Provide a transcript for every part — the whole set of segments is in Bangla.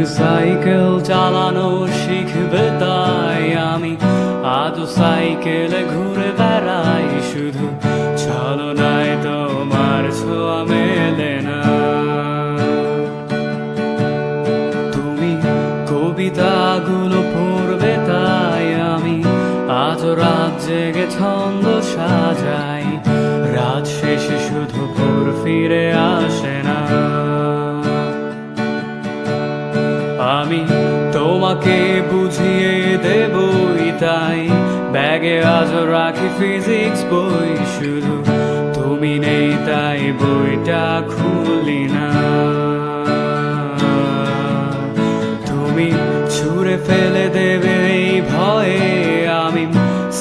তুমি সাইকেল চালানো শিখবে তাই আমি আজও সাইকেলে ঘুরে বেড়াই। শুধু ছলনায় তোমার ছোঁয়া মেলে না। তুমি কবিতাগুলো পড়বে তাই আমি আজও রাত জেগে ছন্দ সাজাই। রাত শেষে শুধু ভোর ফিরে আসে না। আমি তোমাকে বুঝিয়ে দেবই তাই ব্যাগে আজও রাখি ফিজিক্স বই। শুধু তুমি নেই তাই বইটা খুলি না। তুমি ছুঁড়ে ফেলে দেবে এই ভয়ে আমি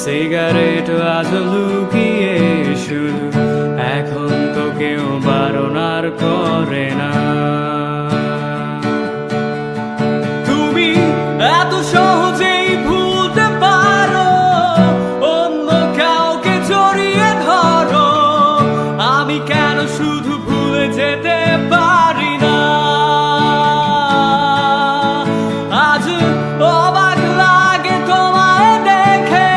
সিগারেট আজও লুকিয়ে। শুধু এখন তো কেউ বারণ আর করে না। এত সহজেই ভুলতে পারো অন্য কাউকে জড়িয়ে ধরো। আমি কেন শুধু ভুলে যেতে পারি না? আজ অবাক লাগে তোমায় দেখে,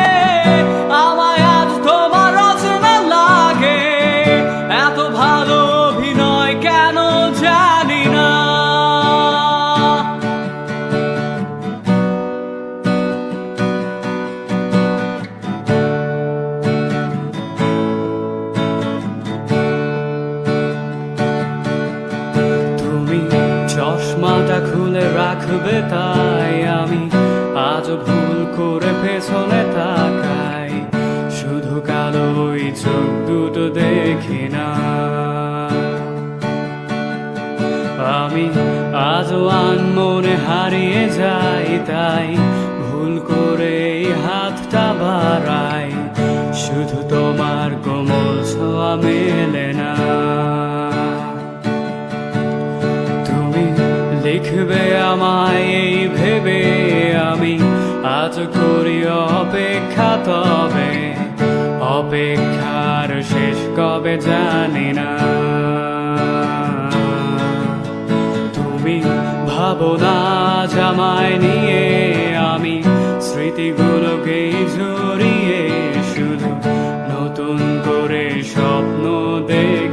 আমায় আজ তোমার অচেনা লাগে। এত ভালো অভিনয় কেন জানি না। চশমাটা খুলে রাখবে তাই আমি আজও ভুল করে পেছনে তাকাই। শুধু কালো ওই চোখ দুটো দেখি না। আমি আজও আনমনে হারিয়ে যাই তাই ভুল করে এই হাতটা বাড়াই। শুধু তোমার কোমল ছোঁয়া মেলে না। লিখবে আমায় এই ভেবে আমি আজ করি অপেক্ষা। তবে অপেক্ষার শেষ কবে জানি না। তুমি ভাবো না আজ আমায় নিয়ে আমি স্মৃতিগুলোকেই জড়িয়ে। শুধু নতুন করে স্বপ্ন দেখ